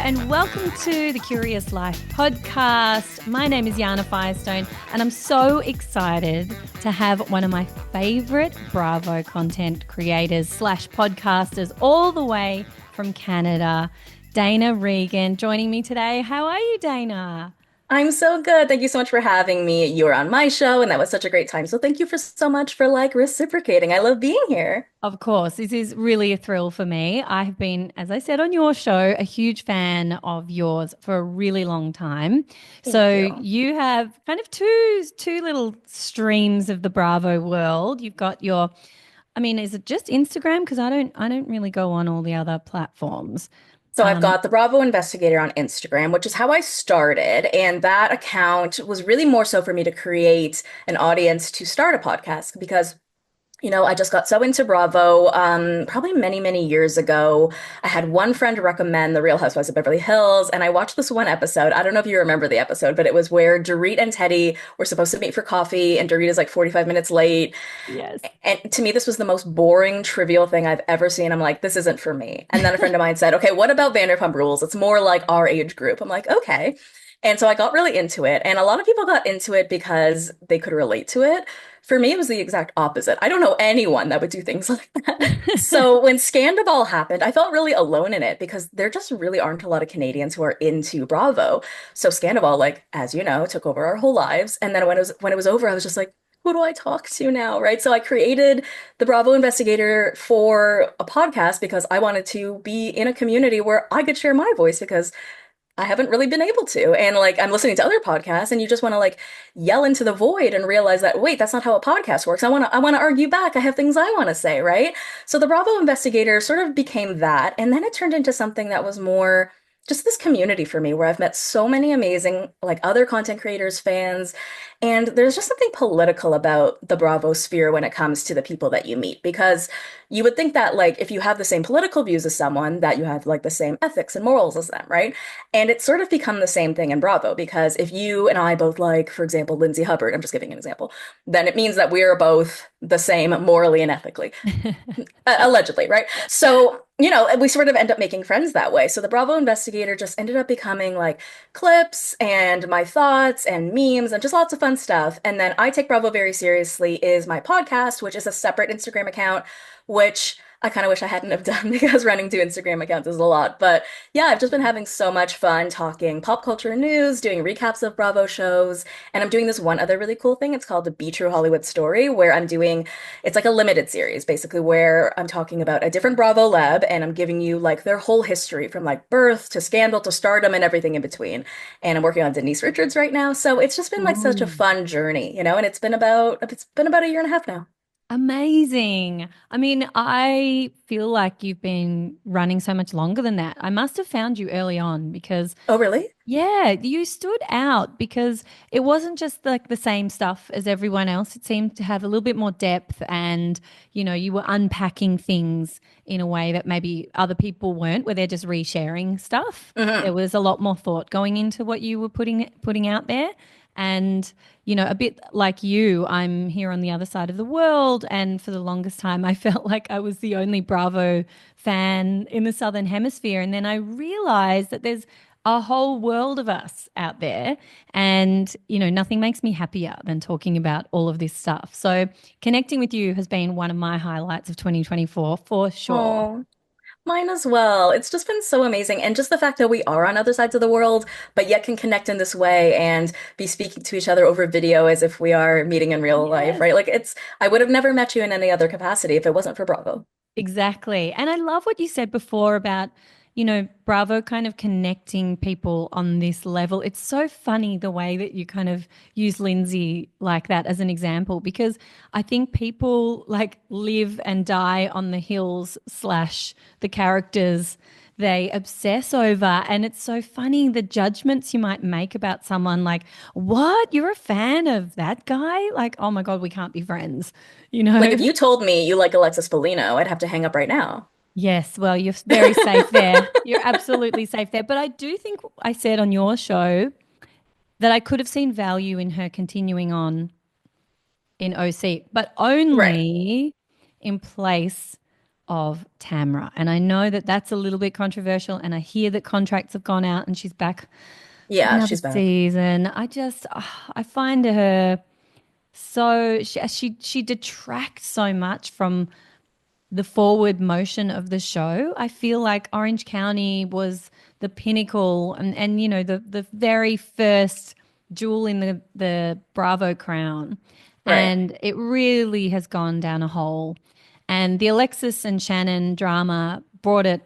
and welcome to the Curious Life podcast. My name is Yana Firestone, and I'm so excited to have one of my favorite Bravo content creators / podcasters all the way from Canada, Dana Regan, joining me today. How are you, Dana? I'm so good. Thank you so much for having me. You were on my show, and that was such a great time. So thank you for so much for reciprocating. I love being here. Of course, this is really a thrill for me. I have been, as I said on your show, a huge fan of yours for a really long time. Thank So you. you have kind of two little streams of the Bravo world. You've got your, I mean, is it just Instagram? Because I don't really go on all the other platforms. So I've Um, got the Bravo Investigator on Instagram, which is how I started. And that account was really more so for me to create an audience to start a podcast because I just got so into Bravo, probably many, many years ago. I had one friend recommend The Real Housewives of Beverly Hills, and I watched this one episode. I don't know if you remember the episode, but it was where Dorit and Teddy were supposed to meet for coffee, and Dorit is like 45 minutes late. yes. And to me, this was the most boring, trivial thing I've ever seen. I'm like, this isn't for me. And then a friend of mine said, okay, what about Vanderpump Rules? It's more like our age group. I'm like, okay. And so I got really into it. And a lot of people got into it because they could relate to it. For me, it was the exact opposite. I don't know anyone that would do things like that. So when Scandival happened, I felt really alone in it because there just really aren't a lot of Canadians who are into Bravo. So Scandival, like, as you know, took over our whole lives. And then when it was over, I was just like, who do I talk to now? Right. So I created the Bravo Investigator for a podcast because I wanted to be in a community where I could share my voice because I haven't really been able to. And like I'm listening to other podcasts and you just want to like yell into the void and realize that wait, that's not how a podcast works. I want to argue back. I have things I want to say, right? So the Bravo Investigator sort of became that and then it turned into something that was more just this community for me where I've met so many amazing like other content creators, fans, and there's just something political about the Bravo sphere when it comes to the people that you meet because you would think that like if you have the same political views as someone that you have like the same ethics and morals as them, right? And it's sort of become the same thing in Bravo because if you and I both like, for example, Lindsay Hubbard, I'm just giving an example, then it means that we are both the same morally and ethically, allegedly, right? So, we sort of end up making friends that way. So the Bravo Investigator just ended up becoming like clips and my thoughts and memes and just lots of fun stuff. And then I Take Bravo Very Seriously is my podcast, which is a separate Instagram account, which I kind of wish I hadn't have done because running two Instagram accounts is a lot. But yeah, I've just been having so much fun talking pop culture news, doing recaps of Bravo shows, and I'm doing this one other really cool thing. It's called the Be True Hollywood Story, where it's like a limited series, basically, where I'm talking about a different Bravo lab and I'm giving you like their whole history from like birth to scandal to stardom and everything in between. And I'm working on Denise Richards right now. So it's just been like such a Ooh. fun journey, and it's been about a year and a half now. Amazing. I mean, I feel like you've been running so much longer than that. I must have found you early on because, Oh, really? yeah, you stood out because it wasn't just like the same stuff as everyone else. It seemed to have a little bit more depth and, you were unpacking things in a way that maybe other people weren't, where they're just resharing stuff. There Hmm. was a lot more thought going into what you were putting out there. And, a bit like you, I'm here on the other side of the world. And for the longest time, I felt like I was the only Bravo fan in the Southern Hemisphere. And then I realized that there's a whole world of us out there. And, nothing makes me happier than talking about all of this stuff. So connecting with you has been one of my highlights of 2024 for sure. Oh. Mine as well. It's just been so amazing. And just the fact that we are on other sides of the world, but yet can connect in this way and be speaking to each other over video as if we are meeting in real life, Yes. right? I would have never met you in any other capacity if it wasn't for Bravo. Exactly. And I love what you said before about, Bravo kind of connecting people on this level. It's so funny the way that you kind of use Lindsay like that as an example, because I think people like live and die on the hills / the characters they obsess over. And it's so funny the judgments you might make about someone like, what? You're a fan of that guy? Like, oh my God, we can't be friends, you Like know? if you told me you like Alexis Polino, I'd have to hang up right now. Yes, well, you're very safe there. You're absolutely safe there. But I do think I said on your show that I could have seen value in her continuing on in OC, but Right. only in place of Tamra. And I know that that's a little bit controversial, and I hear that contracts have gone out and she's back for Yeah, another she's back. season. I find her so she detracts so much from the forward motion of the show. I feel like Orange County was the pinnacle and the very first jewel in the Bravo crown. Right. And it really has gone down a hole. And the Alexis and Shannon drama brought it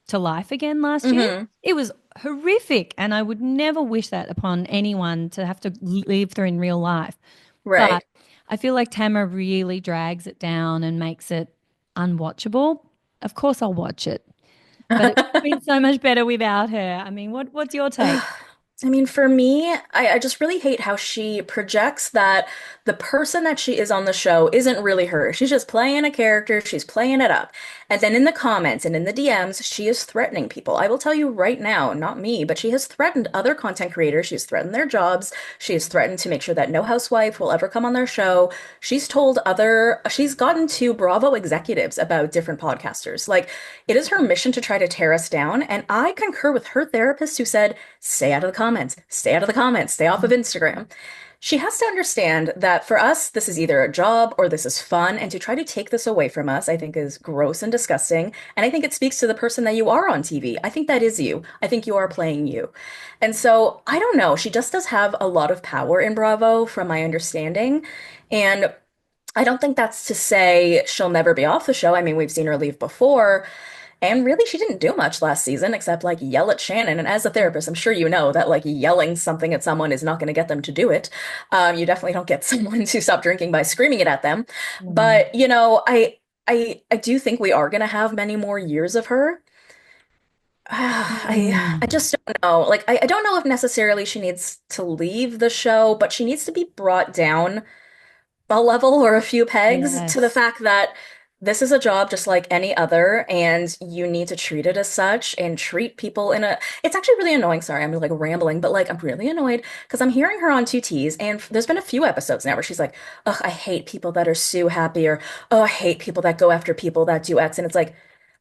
to life again last year. Hmm. It was horrific, and I would never wish that upon anyone to have to live through in real life. But Right. I feel like Tamara really drags it down and makes it unwatchable. Of course, I'll watch it, but it would have been so much better without her. I mean, what's your take? I mean, for me, I just really hate how she projects that the person that she is on the show isn't really her. She's just playing a character, she's playing it up. And then in the comments and in the DMs, she is threatening people. I will tell you right now, not me, but she has threatened other content creators. She's threatened their jobs. She has threatened to make sure that no housewife will ever come on their show. She's gotten to Bravo executives about different podcasters. Like, it is her mission to try to tear us down. And I concur with her therapist who said, stay out of the comments, stay out of the comments, stay off of Instagram. She has to understand that for us, this is either a job or this is fun. And to try to take this away from us, I think is gross and disgusting. And I think it speaks to the person that you are on TV. I think that is you. I think you are playing you. And so I don't know. She just does have a lot of power in Bravo, from my understanding. And I don't think that's to say she'll never be off the show. I mean, we've seen her leave before. And really, she didn't do much last season except like yell at Shannon. And as a therapist, I'm sure you know that like yelling something at someone is not going to get them to do it. You definitely don't get someone to stop drinking by screaming it at them. Mm. But I do think we are going to have many more years of her. I Mm. just don't know. Like I don't know if necessarily she needs to leave the show, but she needs to be brought down a level or a few pegs to the Yes. fact that this is a job just like any other, and you need to treat it as such and treat people in a. It's actually really annoying. Sorry, I'm like rambling, but like I'm really annoyed because I'm hearing her on 2Ts, and there's been a few episodes now where she's like, "Ugh, I hate people that are Sue happy," or "Oh, I hate people that go after people that do X," and it's like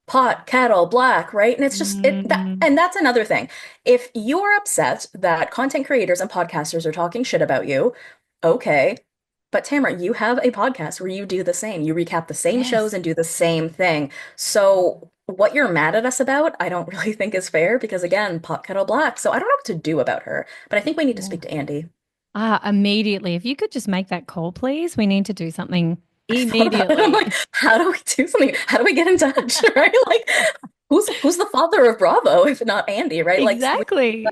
pot, kettle, black, right? And it's just it that Mm. and that's another thing. If you are upset that content creators and podcasters are talking shit about you, okay. But Tamara, you have a podcast where you do the same. You recap the same shows Yes. and do the same thing. So what you're mad at us about, I don't really think is fair because again, pot kettle black. So I don't know what to do about her. But I think we need to Yeah. speak to Andy. Immediately. If you could just make that call, please. We need to do something I thought about it. I'm immediately. like, how do we do something? How do we get in touch? Right? Like, who's the father of Bravo if not Andy, right? Like, Exactly.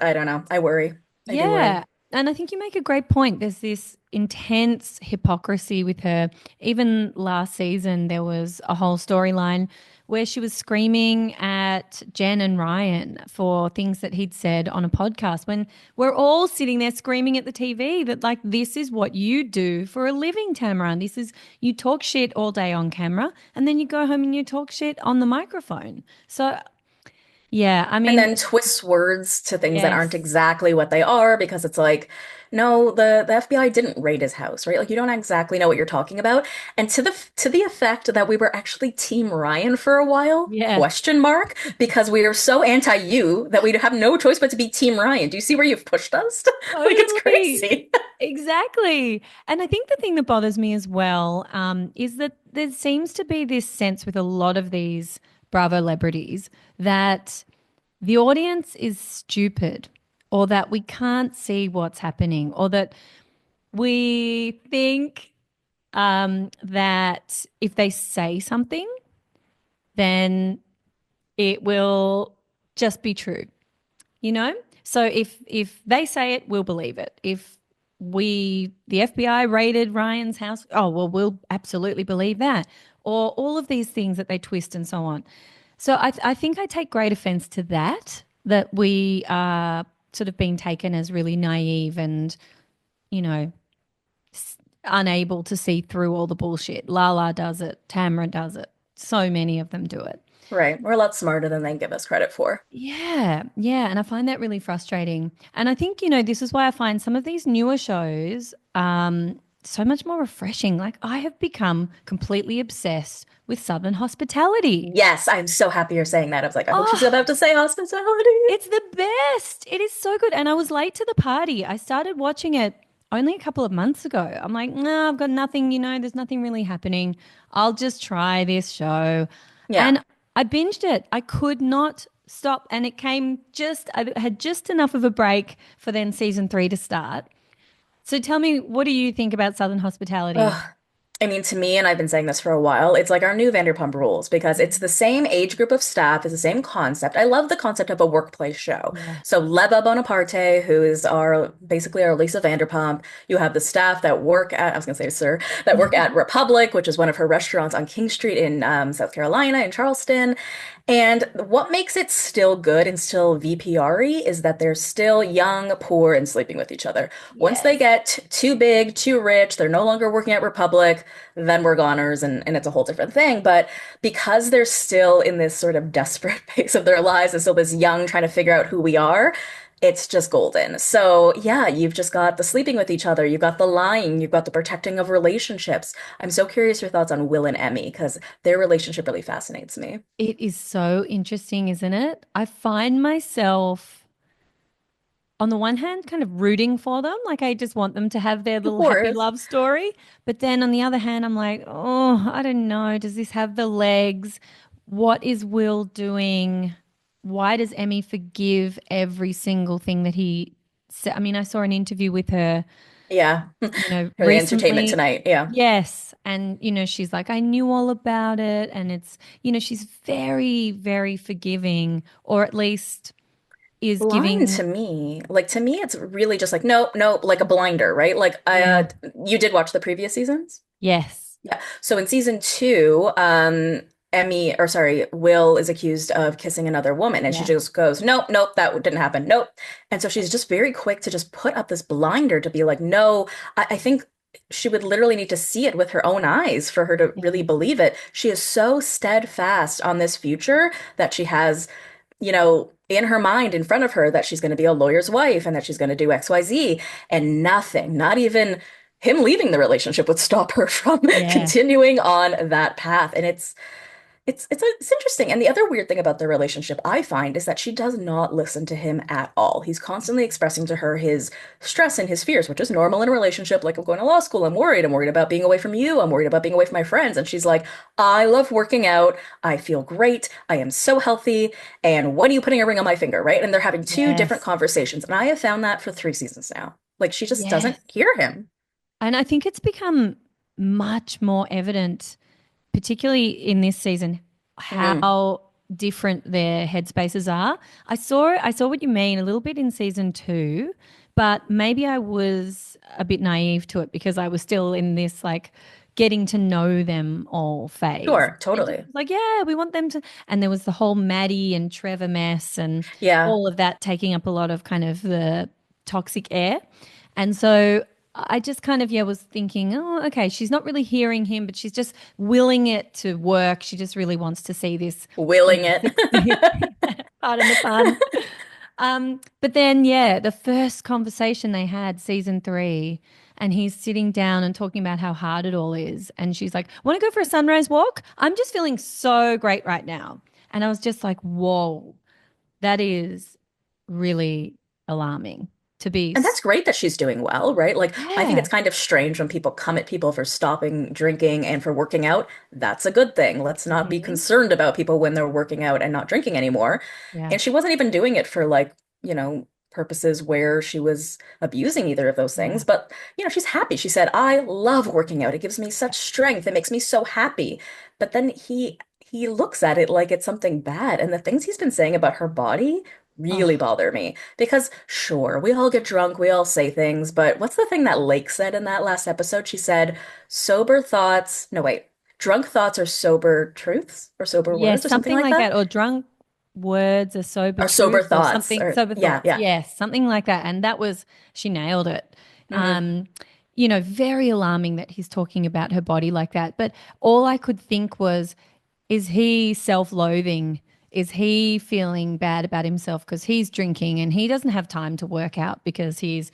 I don't know. I worry. I do worry. Yeah. And I think you make a great point. There's this intense hypocrisy with her. Even last season, there was a whole storyline where she was screaming at Jen and Ryan for things that he'd said on a podcast when we're all sitting there screaming at the TV that, like, this is what you do for a living, Tamara. This is, you talk shit all day on camera and then you go home and you talk shit on the microphone. So, yeah, I And mean, then twists words to things that aren't yes. exactly what they are because it's like, no, the FBI didn't raid his house, right? Like you don't exactly know what you're talking about. And to the effect that we were actually Team Ryan for a while, Yeah. question mark, because we are so anti you that we have no choice but to be Team Ryan. Do you see where you've pushed us? Like it's Totally. crazy. Exactly. And I think the thing that bothers me as well is that there seems to be this sense with a lot of these Bravo celebrities that the audience is stupid or that we can't see what's happening or that we think that if they say something, then it will just be true. You know, so if they say it, we'll believe it. If the FBI raided Ryan's house, oh well, we'll absolutely believe that, or all of these things that they twist and so on. So I think I take great offense to that we are sort of being taken as really naive and, you know, unable to see through all the bullshit. Lala does it, Tamara does it, so many of them do it. Right. We're a lot smarter than they give us credit for. Yeah, yeah. And I find that really frustrating. And I think, this is why I find some of these newer shows, so much more refreshing. Like I have become completely obsessed with Southern hospitality. Yes, I'm so happy you're saying that. I was like, I hope she's Oh, about to say hospitality. it's the best. It is so good. And I was late to the party. I started watching it only a couple of months ago. I'm like, no, I've got nothing, there's nothing really happening. I'll just try this show. Yeah. And I binged it. I could not stop. And it came I had just enough of a break for then season 3 to start. So tell me, what do you think about Southern hospitality? Ugh. I mean, to me, and I've been saying this for a while, it's like our new Vanderpump Rules because it's the same age group of staff, it's the same concept. I love the concept of a workplace show. Yeah. So Leva Bonaparte, who is our basically our Lisa Vanderpump, you have the staff that work at, I was gonna say sir, that work at Republic, which is one of her restaurants on King Street in South Carolina, in Charleston. And what makes it still good and still VPR-y is that they're still young, poor, and sleeping with each other. Once they Yes. get too big, too rich, they're no longer working at Republic, then we're goners and it's a whole different thing. But because they're still in this sort of desperate phase of their lives and still this young trying to figure out who we are, it's just golden. So yeah, you've just got the sleeping with each other, you've got the lying, you've got the protecting of relationships. I'm so curious your thoughts on Will and Emmy because their relationship really fascinates me. It is so interesting, isn't it? I find myself, on the one hand, kind of rooting for them. Like I just want them to have their Of little happy course. love story. But then on the other hand, I'm like, oh, I don't know. Does this have the legs? What is Will doing? Why does Emmy forgive every single thing that he said? I mean, I saw an interview with her, Yeah. For the entertainment recently. tonight. Yeah. Yes. And, she's like, I knew all about it. And it's, she's very, very forgiving, or at least is Lying giving. to me, like to me, it's really just like, nope, nope, like a blinder, right? Like, Yeah. you did watch the previous seasons? Yes. Yeah. So in season two, Emmy, or sorry, Will is accused of kissing another woman, and she Yeah. just goes, nope, nope, that didn't happen, nope. And so she's just very quick to just put up this blinder to be like, no, I think she would literally need to see it with her own eyes for her to really Yeah. believe it. She is so steadfast on this future that she has, in her mind in front of her that she's going to be a lawyer's wife and that she's going to do XYZ, and nothing, not even him leaving the relationship would stop her from Yeah. continuing on that path. And it's interesting. And the other weird thing about their relationship I find is that she does not listen to him at all. He's constantly expressing to her his stress and his fears, which is normal in a relationship. Like, I'm going to law school. I'm worried. I'm worried about being away from you. I'm worried about being away from my friends. And she's like, I love working out. I feel great. I am so healthy. And when are you putting a ring on my finger? Right. And they're having two different Yes. conversations. And I have found that for 3 seasons now. Like, she just doesn't Yes. hear him. And I think it's become much more evident, particularly in this season, Mm. how different their headspaces are. I saw what you mean a little bit in season 2, but maybe I was a bit naive to it because I was still in this like getting to know them all phase. Sure. It just Totally. was like, yeah, we want them to, and there was the whole Maddie and Trevor mess and Yeah. all of that taking up a lot of kind of the toxic air. And so I just kind of, yeah, was thinking, oh, okay, she's not really hearing him, but she's just willing it to work. She just really wants to see this, Willing it. succeed. Pardon the pun. But then, yeah, the first conversation they had, season 3, and he's sitting down and talking about how hard it all is. And she's like, want to go for a sunrise walk? I'm just feeling so great right now. And I was just like, whoa, that is really alarming to be. And that's great that she's doing well, right? Like, I think Yeah. it's kind of strange when people come at people for stopping drinking and for working out. That's a good thing. Let's not be Mhm. concerned about people when they're working out and not drinking anymore. Yeah. And she wasn't even doing it for like, purposes where she was abusing either of those Yeah. things. But, she's happy. She said, I love working out. It gives me such strength. It makes me so happy. But then he looks at it like it's something bad. And the things he's been saying about her body really Oh, bother me. Because sure, we all get drunk, we all say things, but what's the thing that Lake said in that last episode? She said, sober thoughts, no, wait, drunk thoughts are sober truths or sober yes, words or something something like like that? that. Or drunk words are sober Or sober truths or thoughts, something, or sober yeah, thoughts. yeah. Yes, something like that. And that was, she nailed it. Hmm. Um, very alarming that he's talking about her body like that. But all I could think was, is he self-loathing? Is he feeling bad about himself because he's drinking and he doesn't have time to work out because he's,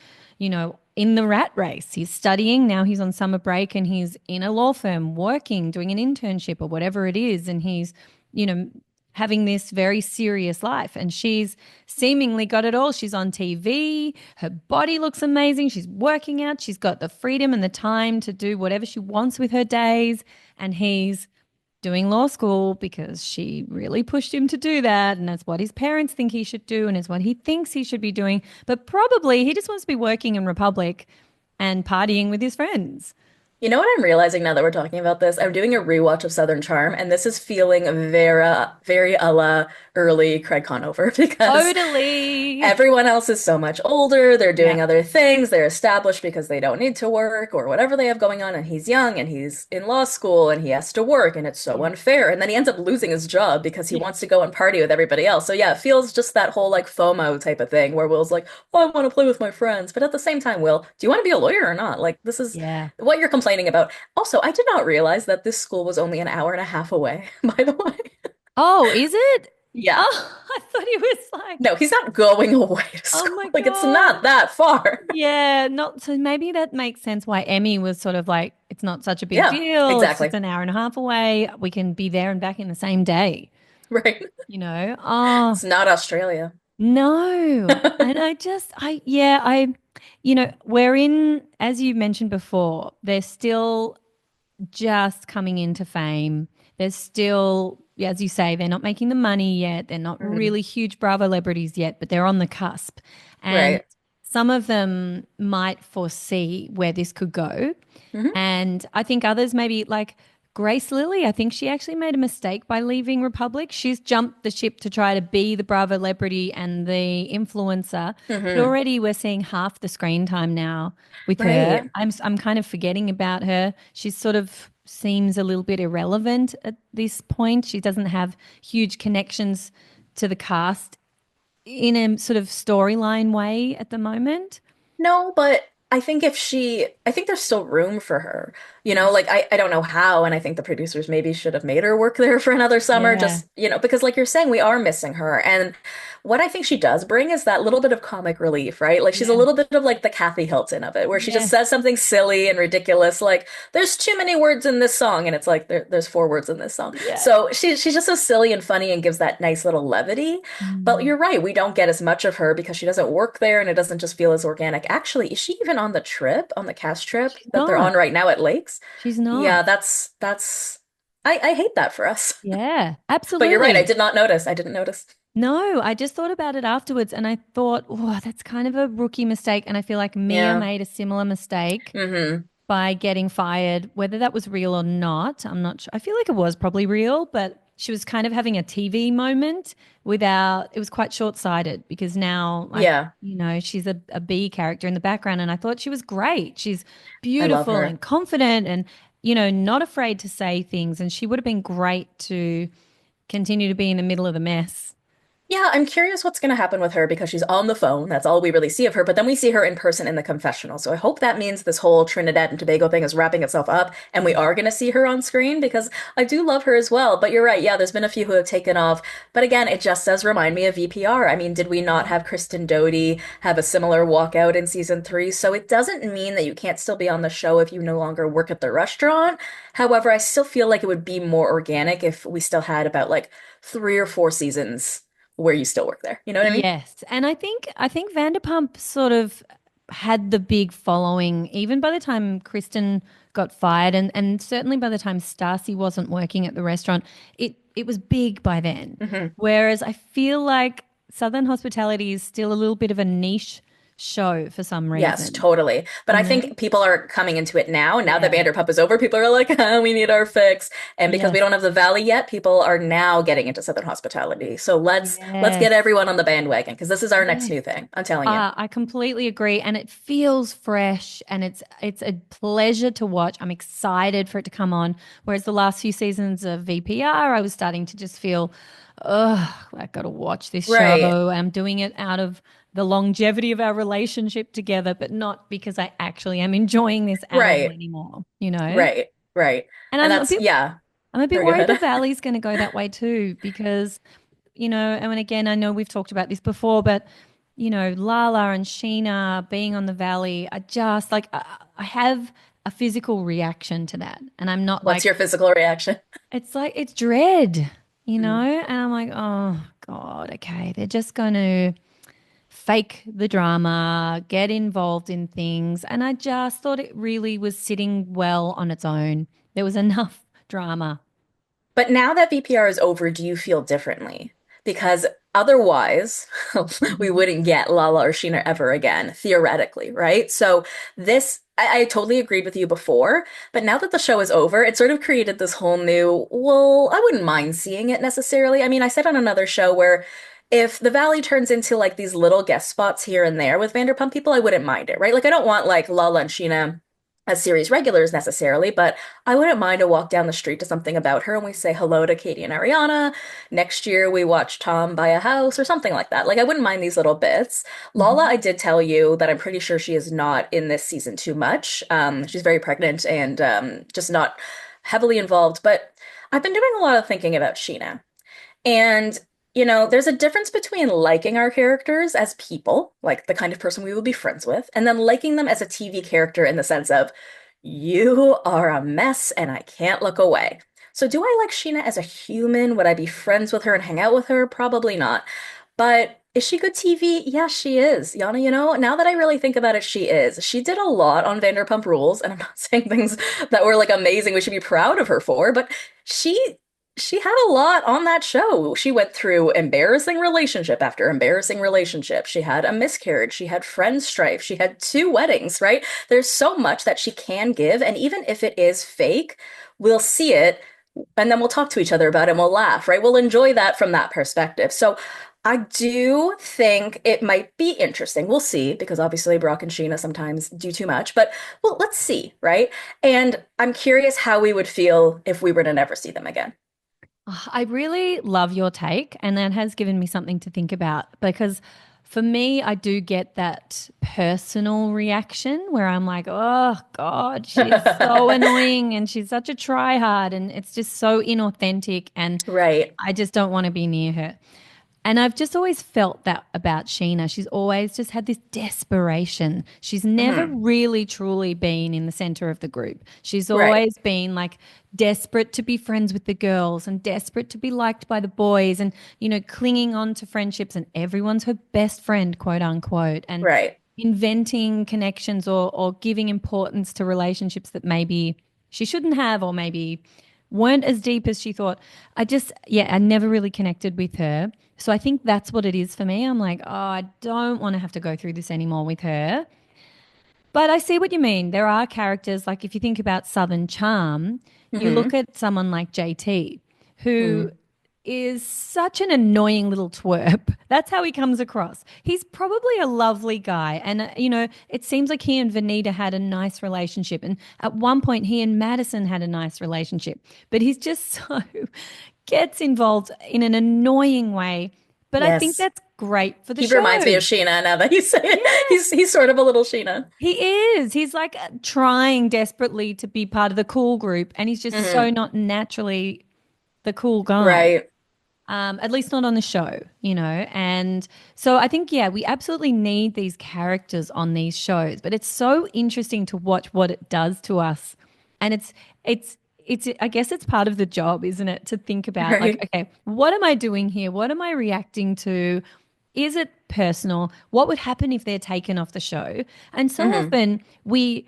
in the rat race. He's studying. Now he's on summer break and he's in a law firm working, doing an internship or whatever it is. And he's, you know, having this very serious life. And she's seemingly got it all. She's on TV. Her body looks amazing. She's working out. She's got the freedom and the time to do whatever she wants with her days. And he's doing law school because she really pushed him to do that. And that's what his parents think he should do and is what he thinks he should be doing. But probably he just wants to be working in Republic and partying with his friends. You know what I'm realizing now that we're talking about this? I'm doing a rewatch of Southern Charm, and this is feeling very a la early Craig Conover because Totally. everyone else is so much older. They're Yeah. doing other things. They're established because they don't need to work or whatever they have going on. And he's young and he's in law school and he has to work, and it's so Yeah. unfair. And then he ends up losing his job because he Yeah. wants to go and party with everybody else. So yeah, it feels just that whole like FOMO type of thing where Will's like, oh, I want to play with my friends. But at the same time, Will, do you want to be a lawyer or not? Like, this is Yeah. what you're complaining about. Also, I did not realize that this school was only an hour and a half away, by the way. Oh, is it? Yeah. Oh, I thought he was like, No, he's not going away to oh school. my Like, it's God. not that far. Yeah, not so maybe that makes sense why Emmy was sort of like, it's not such a big Yeah, deal. It's just exactly. an hour and a half away. We can be there and back in the same day, Right. you know? Oh, It's not Australia. no. And we're in, as you mentioned before, they're still just coming into fame. They're still, yeah, as you say, they're not making the money yet. They're not Mhm. really huge Bravo celebrities yet, but they're on the cusp. And Right. some of them might foresee where this could go. Hmm. And I think others maybe like Grace Lilly, I think she actually made a mistake by leaving Republic. She's jumped the ship to try to be the Bravo celebrity and the influencer. But Hmm. already we're seeing half the screen time now with her. Right. I'm kind of forgetting about her. She sort of seems a little bit irrelevant at this point. She doesn't have huge connections to the cast in a sort of storyline way at the moment. No, but I think there's still room for her. You know, like I don't know how, and I think the producers maybe should have made her work there for another summer, Yeah. just, because like you're saying, we are missing her. And what I think she does bring is that little bit of comic relief, right? Like she's a Yeah. little bit of like the Kathy Hilton of it, where she just Yes. says something silly and ridiculous, like there's too many words in this song, and it's like there's four words in this song. Yeah. So she's just so silly and funny and gives that nice little levity. But Mm. you're right, we don't get as much of her because she doesn't work there and it doesn't just feel as organic. Actually, is she even on the trip, on the cast trip She's that they're on not. right now at Lakes? She's Yeah, not. that's I hate that for us. Yeah, But you're right, I absolutely. did not notice. I didn't notice. No, I just thought about it afterwards and I thought, oh, that's kind of a rookie mistake. And I feel like Mia Yeah. made a similar mistake Hmm. by getting fired, whether that was real or not. I'm not sure. I feel like it was probably real, but she was kind of having a TV moment without, it was quite short-sighted because now, like, Yeah, she's a B character in the background and I thought she was great. She's I love beautiful her. and confident and, not afraid to say things. And she would have been great to continue to be in the middle of the mess. Yeah, I'm curious what's going to happen with her because she's on the phone. That's all we really see of her. But then we see her in person in the confessional. So I hope that means this whole Trinidad and Tobago thing is wrapping itself up and we are going to see her on screen because I do love her as well. But you're right. Yeah, there's been a few who have taken off. But again, it just does remind me of VPR. I mean, did we not have Kristen Doty have a similar walkout in season three? So it doesn't mean that you can't still be on the show if you no longer work at the restaurant. However, I still feel like it would be more organic if we still had about like 3 or 4 seasons where you still work there. You know what I mean? Yes, and I think Vanderpump sort of had the big following even by the time Kristen got fired, and certainly by the time Stacy wasn't working at the restaurant, it was big by then. Hmm. Whereas I feel like Southern Hospitality is still a little bit of a niche show for some Yes, reason. totally. But You I know? think people are coming into it now. Now that Yeah. Vanderpump is over, people are like, we need our fix. And because we Yes. don't have the Valley yet, people are now getting into Southern hospitality. So let's get Yes. everyone on the bandwagon because this is our next Yes. new thing. I'm telling you. I completely agree, and it feels fresh, and it's a pleasure to watch. I'm excited for it to come on. Whereas the last few seasons of VPR, I was starting to just feel, oh, I got to watch this Right. show. I'm doing it out of the longevity of our relationship together, but not because I actually am enjoying this at all Right. anymore. You know, Right. Right. and And that's yeah. I'm a bit Sorry, go worried the ahead. Valley's going to go that way too, because and when again, I know we've talked about this before, but Lala and Sheena being on the valley, I just like I have a physical reaction to that. And I'm not What's like your physical reaction? it's like it's dread, Mm. and I'm like, oh God, okay. They're just going to fake the drama, get involved in things. And I just thought it really was sitting well on its own. There was enough drama. But now that VPR is over, do you feel differently? Because otherwise, we Mhm. wouldn't get Lala or Sheena ever again, theoretically, right? So I totally agreed with you before, but now that the show is over, it sort of created this whole new, well, I wouldn't mind seeing it necessarily. I mean, I said on another show where if the Valley turns into like these little guest spots here and there with Vanderpump people, I wouldn't mind it, right? Like I don't want like Lala and Sheena as series regulars necessarily, but I wouldn't mind a walk down the street to something about her and we say hello to Katie and Ariana. Next year we watch Tom buy a house or something like that. Like I wouldn't mind these little bits. Lala, Mhm. I did tell you that I'm pretty sure she is not in this season too much. She's very pregnant and just not heavily involved. But I've been doing a lot of thinking about Sheena. And, there's a difference between liking our characters as people, like the kind of person we would be friends with, and then liking them as a TV character in the sense of, you are a mess and I can't look away. So, do I like Sheena as a human? Would I be friends with her and hang out with her? Probably not. But is she good TV? Yeah, she is. Yana, now that I really think about it, she is. She did a lot on Vanderpump Rules, and I'm not saying things that were like amazing we should be proud of her for, but she she had a lot on that show. She went through embarrassing relationship after embarrassing relationship. She had a miscarriage. She had friend strife. She had two weddings, right? There's so much that she can give. And even if it is fake, we'll see it and then we'll talk to each other about it and we'll laugh, right? We'll enjoy that from that perspective. So I do think it might be interesting. We'll see, because obviously Brock and Sheena sometimes do too much, but well, let's see, right? And I'm curious how we would feel if we were to never see them again. I really love your take, and that has given me something to think about because for me, I do get that personal reaction where I'm like, oh God, she's so annoying and she's such a try hard, and it's just so inauthentic, and Right. I just don't want to be near her. And I've just always felt that about Sheena. She's always just had this desperation. She's never Hmm. really truly been in the center of the group. She's Right. always been like desperate to be friends with the girls and desperate to be liked by the boys and, clinging on to friendships and everyone's her best friend, quote unquote, and Right. inventing connections or giving importance to relationships that maybe she shouldn't have or maybe weren't as deep as she thought. Yeah, I never really connected with her. So I think that's what it is for me. I'm like, oh, I don't want to have to go through this anymore with her. But I see what you mean. There are characters, like if you think about Southern Charm, you look Hmm. at someone like JT, who Hmm. is such an annoying little twerp. That's how he comes across. He's probably a lovely guy. And, it seems like he and Vanita had a nice relationship. And at one point, he and Madison had a nice relationship. But he's just so gets involved in an annoying way. But I think Yes. that's great for the He reminds me show. of Sheena now that you say it. Yeah. He's sort of a little Sheena. He is. He's like trying desperately to be part of the cool group, and he's just so Hmm. not naturally the cool guy. Right. At least not on the show. And so I think, yeah, we absolutely need these characters on these shows, but it's so interesting to watch what it does to us. And I guess it's part of the job, isn't it? To think about like, Right. okay, what am I doing here? What am I reacting to? Is it personal? What would happen if they're taken off the show? And so Hmm. often we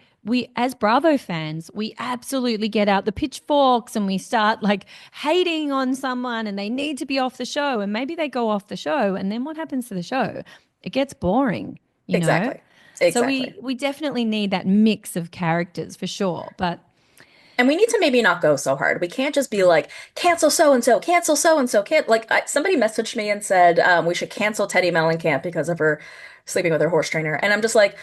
as Bravo fans, we absolutely get out the pitchforks and we start like hating on someone and they need to be off the show and maybe they go off the show and then what happens to the show? It gets boring, you know? Exactly. So Exactly. we definitely need that mix of characters for sure. But And we need to maybe not go so hard. We can't just be like, cancel so and so, cancel so and so. Can't like somebody messaged me and said we should cancel Teddy Mellencamp because of her sleeping with her horse trainer. And I'm just like,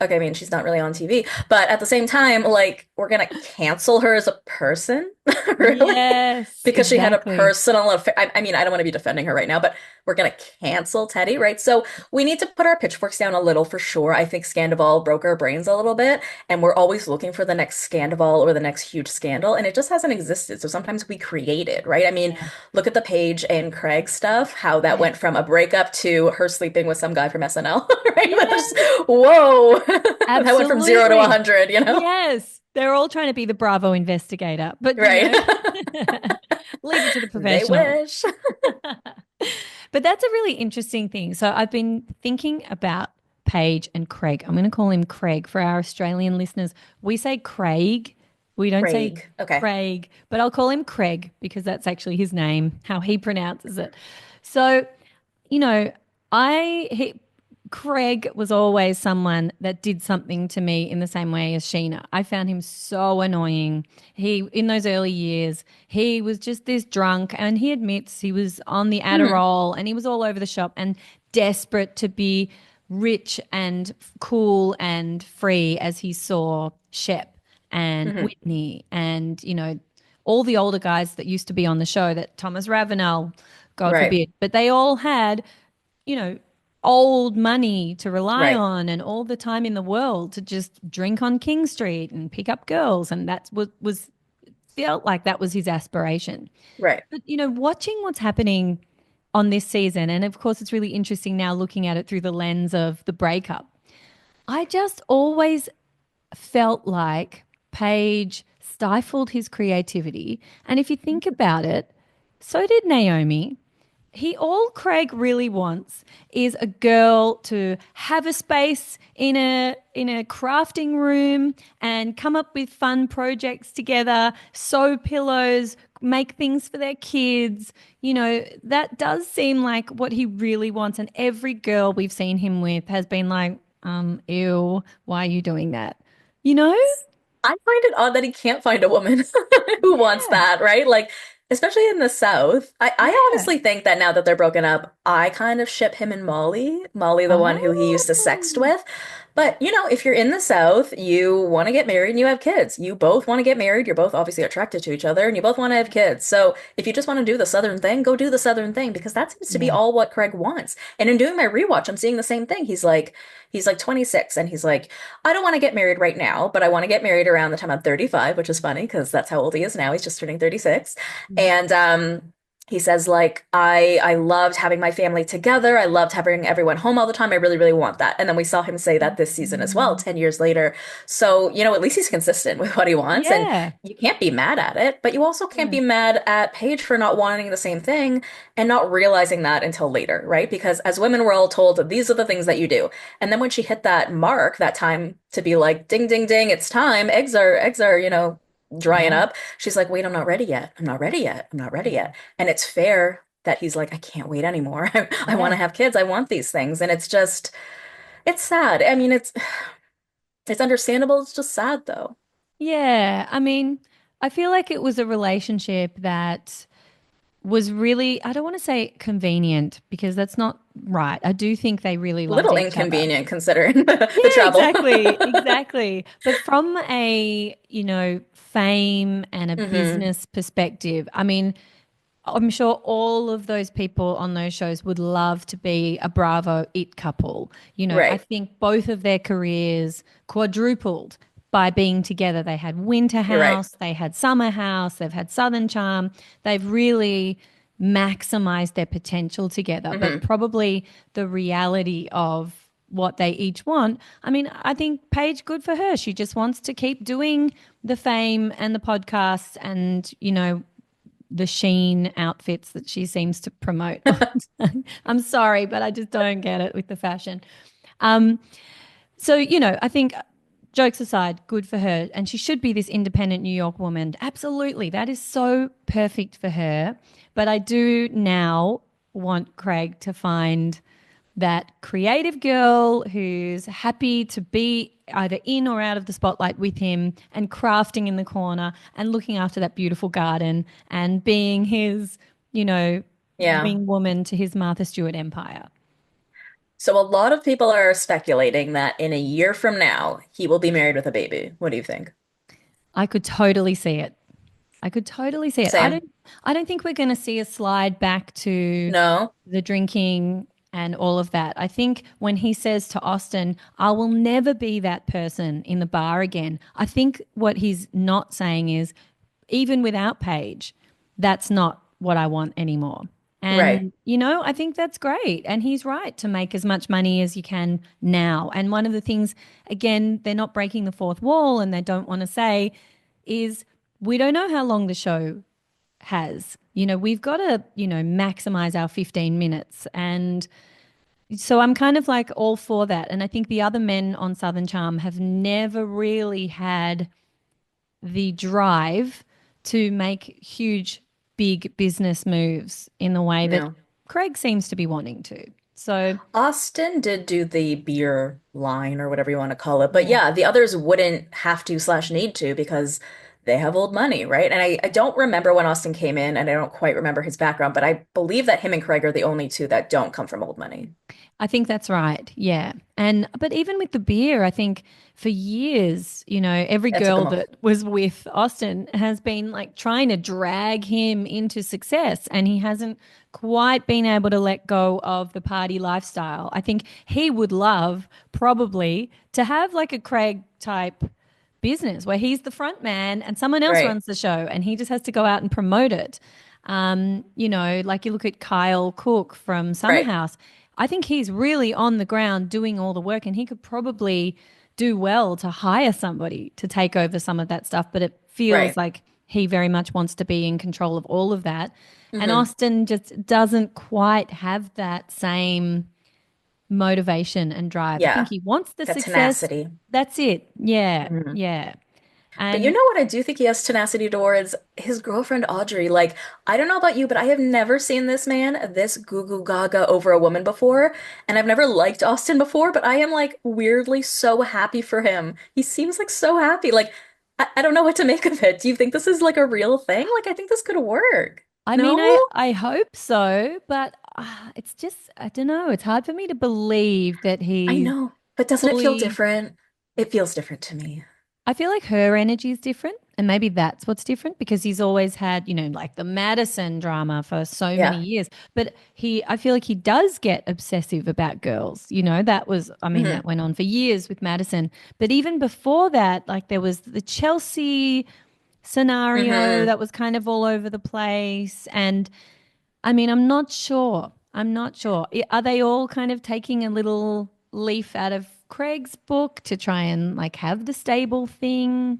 okay, I mean, she's not really on TV, but at the same time, like, we're gonna cancel her as a person, really? yes, Because she had a exactly. personal affair. I mean, I don't want to be defending her right now, but we're gonna cancel Teddy, right? So we need to put our pitchforks down a little for sure. I think Scandival broke our brains a little bit, and we're always looking for the next Scandival or the next huge scandal, and it just hasn't existed. So sometimes we create it, right? I mean, Yeah. look at the Paige and Craig stuff, how that Yeah. went from a breakup to her sleeping with some guy from SNL, right? That's Yeah. just, whoa, that went from 0 to Absolutely. 100, you know? Yes. They're all trying to be the Bravo investigator, but Right. leave it to the They professionals. wish. But that's a really interesting thing. So I've been thinking about Paige and Craig. I'm going to call him Craig for our Australian listeners. We say Craig. We don't say Craig. Okay. Craig, but I'll call him Craig because that's actually his name, how he pronounces it. So, you know, I he, Craig was always someone that did something to me in the same way as Sheena. I found him so annoying. He, in those early years, he was just this drunk, and he admits he was on the Hmm. Adderall and he was all over the shop and desperate to be rich and cool and free as he saw Shep and Hmm. Whitney and, all the older guys that used to be on the show, that Thomas Ravenel, God Right. forbid, but they all had, you know, old money to rely Right. on and all the time in the world to just drink on King Street and pick up girls. And that's what was felt like that was his aspiration. Right. But, watching what's happening on this season, and of course, it's really interesting now looking at it through the lens of the breakup. I just always felt like Paige stifled his creativity. And if you think about it, so did Naomi. All Craig really wants is a girl to have a space in a crafting room and come up with fun projects together, sew pillows, make things for their kids. That does seem like what he really wants. And every girl we've seen him with has been like, ew, why are you doing that? You know? I find it odd that he can't find a woman who wants Yeah. that, right? Like, especially in the South. I Yeah. honestly think that now that they're broken up, I kind of ship him and Molly. Molly, the one who he used to sext Oh, with. But, if you're in the South, you want to get married and you have kids. You both want to get married. You're both obviously attracted to each other and you both want to have kids. So if you just want to do the Southern thing, go do the Southern thing because that seems to be yeah. all what Craig wants. And in doing my rewatch, I'm seeing the same thing. He's like 26 and he's like, I don't want to get married right now, but I want to get married around the time I'm 35, which is funny because that's how old he is now. He's just turning 36. And he says like I loved having my family together. I loved having everyone home all the time. I really, really want that. And then we saw him say that this season as well, Mm. 10 years later. So, at least he's consistent with what he wants. And Yeah. you can't be mad at it, but you also can't Yeah. be mad at Paige for not wanting the same thing and not realizing that until later, right? Because as women, we're all told that these are the things that you do. And then when she hit that mark, that time to be like, ding, ding, ding, it's time. Eggs are, drying Yeah. up. She's like, wait, I'm not ready yet. I'm not ready yet. I'm not ready Yeah. yet. And it's fair that he's like, I can't wait anymore. I want Yeah. to have kids. I want these things. And it's sad. I mean, it's understandable. It's just sad though. Yeah. I mean, I feel like it was a relationship that was really, I don't want to say convenient because that's not right. I do think they really A loved little each other. inconvenient considering the Yeah, travel. exactly. Exactly. But from fame and a Hmm. business perspective, I mean, I'm sure all of those people on those shows would love to be a Bravo it couple. I Right. think both of their careers quadrupled by being together. They had Winter You're right. House, they had Summer House, they've had Southern Charm. They've really maximized their potential together. But Hmm. probably the reality of what they each want. I mean, I think Paige, good for her. She just wants to keep doing the fame and the podcasts and, the sheen outfits that she seems to promote. I'm sorry, but I just don't get it with the fashion. Um, so, I think jokes aside, good for her. And she should be this independent New York woman. Absolutely. That is so perfect for her. But I do now want Craig to find that creative girl who's happy to be either in or out of the spotlight with him and crafting in the corner and looking after that beautiful garden and being his, you know, Yeah. wing woman to his Martha Stewart empire. So a lot of people are speculating that in a year from now, he will be married with a baby. What do you think? I could totally see it. I could totally see it. Same. I don't think we're going to see a slide back to No. the drinking and all of that. I think when he says to Austin, I will never be that person in the bar again. I think what he's not saying is even without Paige, that's not what I want anymore. Right. And, I think that's great. And he's right to make as much money as you can now. And one of the things, again, they're not breaking the fourth wall and they don't want to say is we don't know how long the show has. We've got to, maximize our 15 minutes. And so I'm kind of like all for that. And I think the other men on Southern Charm have never really had the drive to make huge, big business moves in the way that No. Craig seems to be wanting to. So, Austin did do the beer line or whatever you want to call it. But yeah. yeah, the others wouldn't have to slash need to because they have old money, right? And I don't remember when Austin came in, and I don't quite remember his background, but I believe that him and Craig are the only two that don't come from old money. I think that's right. Yeah. But even with the beer, I think for years, every That took girl him off. that was with Austin has been like trying to drag him into success and he hasn't quite been able to let go of the party lifestyle. I think he would love probably to have like a Craig type business where he's the front man and someone else Right. runs the show and he just has to go out and promote it. Like you look at Kyle Cook from Summer Right. House. I think he's really on the ground doing all the work and he could probably do well to hire somebody to take over some of that stuff, but it feels Right. like he very much wants to be in control of all of that. And Hmm. Austin just doesn't quite have that same motivation and drive. I think Yeah. he wants the That success. tenacity. That's it. Yeah. Mhm. Yeah. But you And know what I do think he has tenacity towards? His girlfriend Audrey. Like, I don't know about you, but I have never seen this man this goo goo gaga over a woman before. And I've never liked Austin before, but I am like weirdly so happy for him. He seems like so happy. Like, I don't know what to make of it. Do you think this is like a real thing? Like, I think this could work. I mean, No? I hope so, but it's just, I don't know. It's hard for me to believe that I he's know. But doesn't it feel fully. different? It feels different to me. I feel like her energy is different, and maybe that's what's different because he's always had, like the Madison drama for so many Yeah. years. But I feel like he does get obsessive about girls. That was, I mean, Hmm. that went on for years with Madison. But even before that, like there was the Chelsea scenario Hmm. that was kind of all over the place. And I mean, I'm not sure. I'm not sure. Are they all kind of taking a little leaf out of Craig's book to try and like have the stable thing?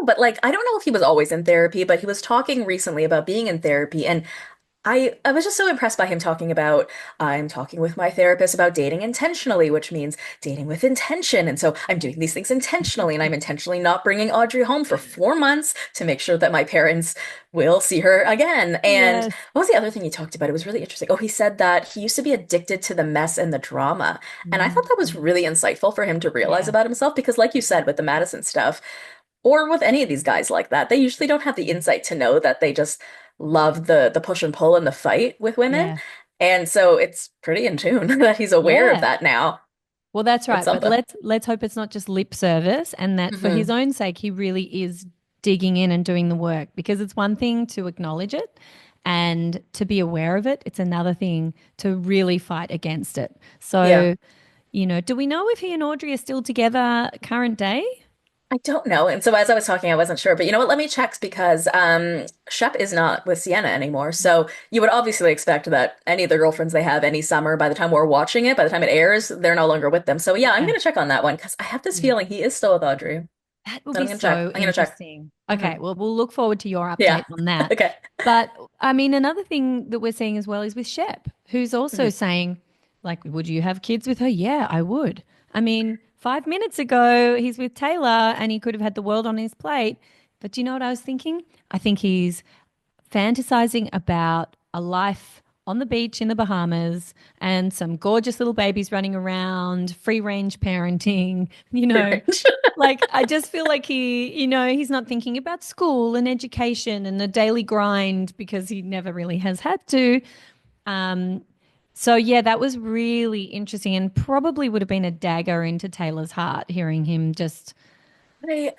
But like, I don't know if he was always in therapy, but he was talking recently about being in therapy. And I was just so impressed by him talking about I'm talking with my therapist about dating intentionally, which means dating with intention. And so I'm doing these things intentionally, and I'm intentionally not bringing Audrey home for 4 months to make sure that my parents will see her again. And Yes. what was the other thing he talked about? It was really interesting. Oh, he said that he used to be addicted to the mess and the drama. And I thought that was Mm. really insightful for him to realize Yeah. about himself because, like you said, with the Madison stuff, or with any of these guys like that. They usually don't have the insight to know that they just love the push and pull and the fight with women. Yeah. And so it's pretty in tune that he's aware of Yeah. that now. Well, that's That's right. But something. let's hope it's not just lip service and that for his Hmm. own sake he really is digging in and doing the work because it's one thing to acknowledge it and to be aware of it. It's another thing to really fight against it. Yeah. So, do we know if he and Audrey are still together current day? I don't know. And so as I was talking, I wasn't sure. But you know what? Let me check because Shep is not with Sienna anymore. So you would obviously expect that any of the girlfriends they have any summer, by the time we're watching it, by the time it airs, they're no longer with them. So yeah, I'm Yeah. gonna check on that one because I have this Yeah. feeling he is still with Audrey. That will But be I'm gonna check. so I'm gonna check. interesting. Hmm. Okay, well, we'll look forward to your Yeah. update on that. Okay. But I mean, another thing that we're seeing as well is with Shep, who's also Mhm. saying, like, would you have kids with her? Yeah, I would. I mean, 5 minutes ago, he's with Taylor and he could have had the world on his plate. But do you know what I was thinking? I think he's fantasizing about a life on the beach in the Bahamas and some gorgeous little babies running around, free range parenting, Right. like I just feel like he's not thinking about school and education and the daily grind because he never really has had to. Um, so yeah, that was really interesting and probably would have been a dagger into Taylor's heart hearing him just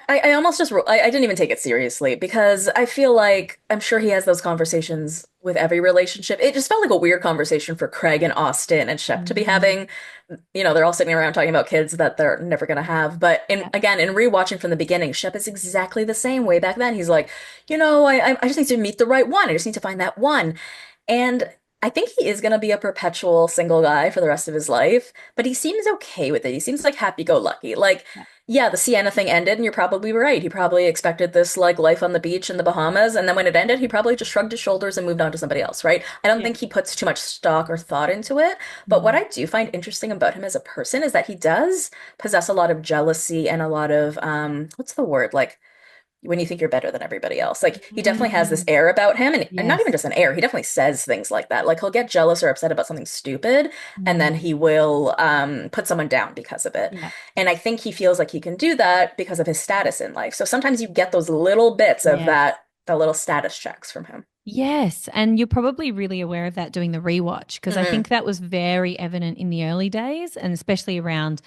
I almost just I didn't even take it seriously because I feel like I'm sure he has those conversations with every relationship. It just felt like a weird conversation for Craig and Austin and Shep to be Mm, having. They're all sitting around talking about kids that they're never gonna have. But yeah. in rewatching from the beginning, Shep is exactly the same way back then. He's like, I just need to meet the right one. I just need to find that one. And I think he is going to be a perpetual single guy for the rest of his life, but he seems okay with it. He seems like happy-go-lucky. Like, Yeah. yeah, the Sienna thing ended, and you're probably right. He probably expected this like life on the beach in the Bahamas, and then when it ended, he probably just shrugged his shoulders and moved on to somebody else, right? I don't Yeah. think he puts too much stock or thought into it. But what Mm. I do find interesting about him as a person is that he does possess a lot of jealousy and a lot of what's the word? Like when you think you're better than everybody else. Like he definitely has this Mm. air about him, and not even Yes. just an air, he definitely says things like that. Like he'll get jealous or upset about something stupid, and then Mm. he will put someone down because of it. Yeah. And I think he feels like he can do that because of his status in life. So sometimes you get those little bits of Yes. that, the little status checks from him. Yes, and you're probably really aware of that doing the rewatch because I Hmm. think that was very evident in the early days and especially around,